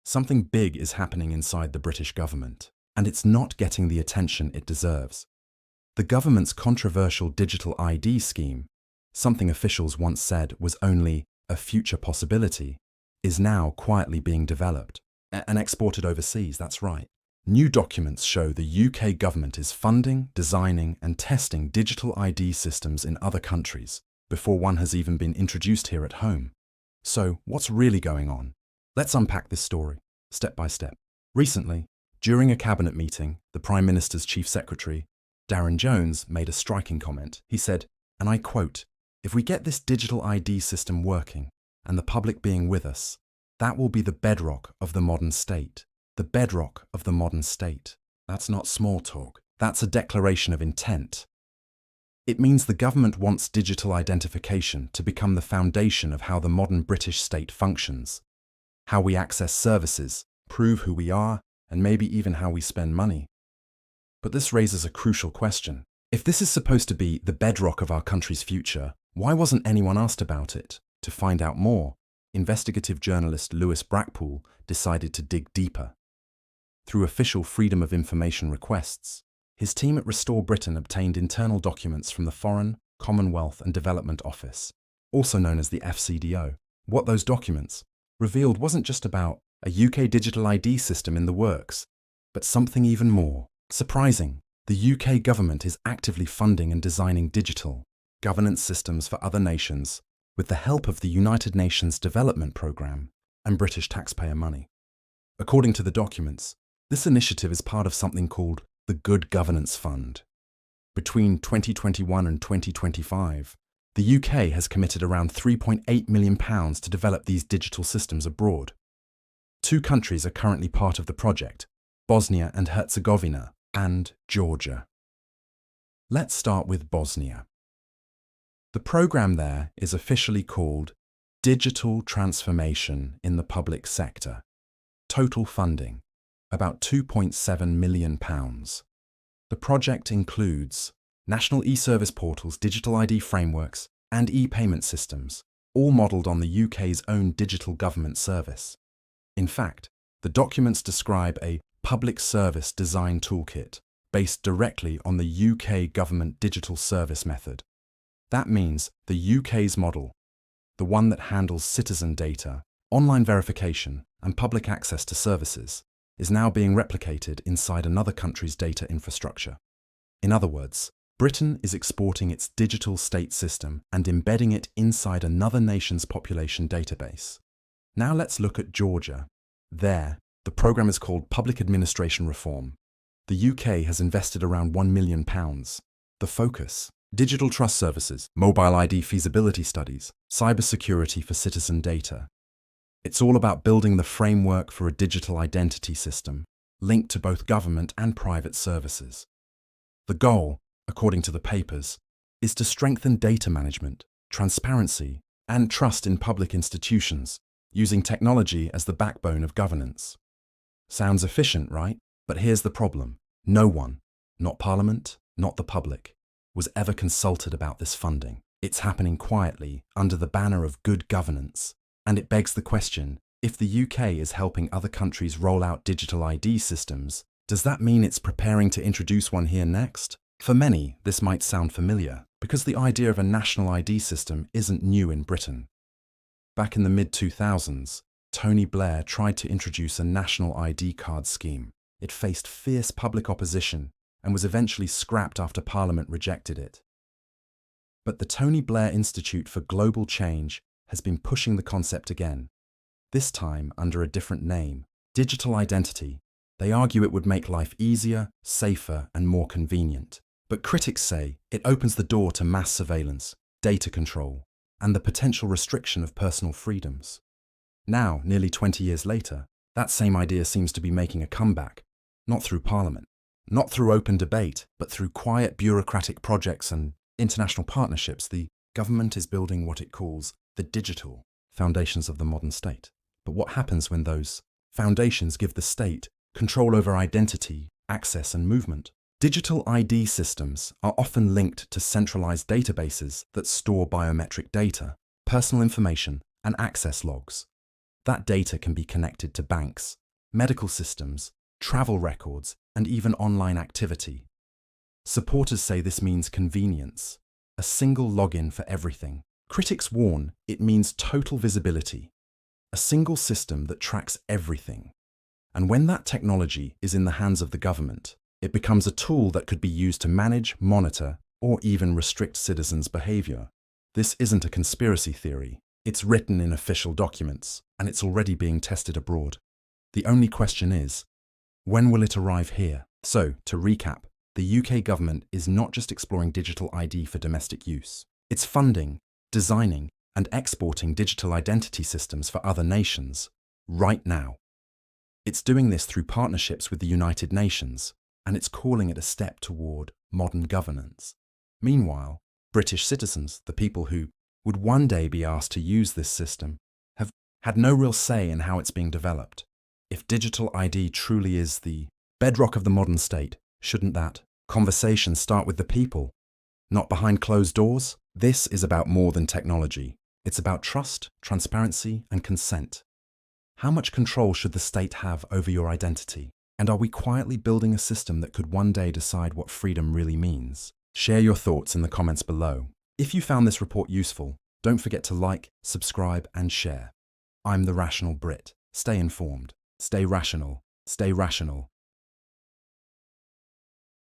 Something big is happening inside the British government, and it's not getting the attention it deserves. The government's controversial digital ID scheme, something officials once said was only a future possibility, is now quietly being developed and exported overseas, that's right. New documents show the UK government is funding, designing and testing digital ID systems in other countries before one has even been introduced here at home. So, what's really going on? Let's unpack this story, step by step. Recently, during a cabinet meeting, the Prime Minister's Chief Secretary, Darren Jones, made a striking comment. He said, and I quote, "If we get this digital ID system working and the public being with us, that will be the bedrock of the modern state. The bedrock of the modern state." That's not small talk. That's a declaration of intent. It means the government wants digital identification to become the foundation of how the modern British state functions, how we access services, prove who we are, and maybe even how we spend money. But this raises a crucial question. If this is supposed to be the bedrock of our country's future, why wasn't anyone asked about it? To find out more, investigative journalist Lewis Brackpool decided to dig deeper. Through official Freedom of Information requests, his team at Restore Britain obtained internal documents from the Foreign, Commonwealth and Development Office, also known as the FCDO. What those documents revealed wasn't just about a UK digital ID system in the works, but something even more. Surprising, the UK government is actively funding and designing digital governance systems for other nations with the help of the United Nations Development Programme and British taxpayer money. According to the documents, this initiative is part of something called the Good Governance Fund. Between 2021 and 2025, the UK has committed around £3.8 million to develop these digital systems abroad. 2 countries are currently part of the project, Bosnia and Herzegovina and Georgia. Let's start with Bosnia. The program there is officially called Digital Transformation in the Public Sector. Total funding, about £2.7 million. The project includes national e-service portals, digital ID frameworks, and e-payment systems, all modelled on the UK's own digital government service. In fact, the documents describe a public service design toolkit based directly on the UK government digital service method. That means the UK's model, the one that handles citizen data, online verification, and public access to services, is now being replicated inside another country's data infrastructure. In other words, Britain is exporting its digital state system and embedding it inside another nation's population database. Now let's look at Georgia. There, the program is called Public Administration Reform. The UK has invested around £1 million. The focus: digital trust services, mobile ID feasibility studies, cybersecurity for citizen data. It's all about building the framework for a digital identity system linked to both government and private services. The goal, according to the papers, is to strengthen data management, transparency, and trust in public institutions, using technology as the backbone of governance. Sounds efficient, right? But here's the problem. No one, not Parliament, not the public, was ever consulted about this funding. It's happening quietly under the banner of good governance. And it begs the question, if the UK is helping other countries roll out digital ID systems, does that mean it's preparing to introduce one here next? For many, this might sound familiar, because the idea of a national ID system isn't new in Britain. Back in the mid-2000s, Tony Blair tried to introduce a national ID card scheme. It faced fierce public opposition and was eventually scrapped after Parliament rejected it. But the Tony Blair Institute for Global Change has been pushing the concept again, this time under a different name, digital identity. They argue it would make life easier, safer, and more convenient. But critics say it opens the door to mass surveillance, data control, and the potential restriction of personal freedoms. Now, nearly 20 years later, that same idea seems to be making a comeback, not through Parliament, not through open debate, but through quiet bureaucratic projects and international partnerships. The government is building what it calls the digital foundations of the modern state. But what happens when those foundations give the state control over identity, access, and movement? Digital ID systems are often linked to centralized databases that store biometric data, personal information, and access logs. That data can be connected to banks, medical systems, travel records, and even online activity. Supporters say this means convenience, a single login for everything. Critics warn it means total visibility, a single system that tracks everything. And when that technology is in the hands of the government, it becomes a tool that could be used to manage, monitor, or even restrict citizens' behavior. This isn't a conspiracy theory. It's written in official documents, and it's already being tested abroad. The only question is, when will it arrive here? So, to recap, the UK government is not just exploring digital ID for domestic use. It's funding, designing, and exporting digital identity systems for other nations, right now. It's doing this through partnerships with the United Nations, and it's calling it a step toward modern governance. Meanwhile, British citizens, the people who would one day be asked to use this system, have had no real say in how it's being developed. If digital ID truly is the bedrock of the modern state, shouldn't that conversation start with the people, not behind closed doors? This is about more than technology. It's about trust, transparency, and consent. How much control should the state have over your identity? And are we quietly building a system that could one day decide what freedom really means? Share your thoughts in the comments below. If you found this report useful, don't forget to like, subscribe, and share. I'm the Rational Brit. Stay informed, stay rational, stay rational.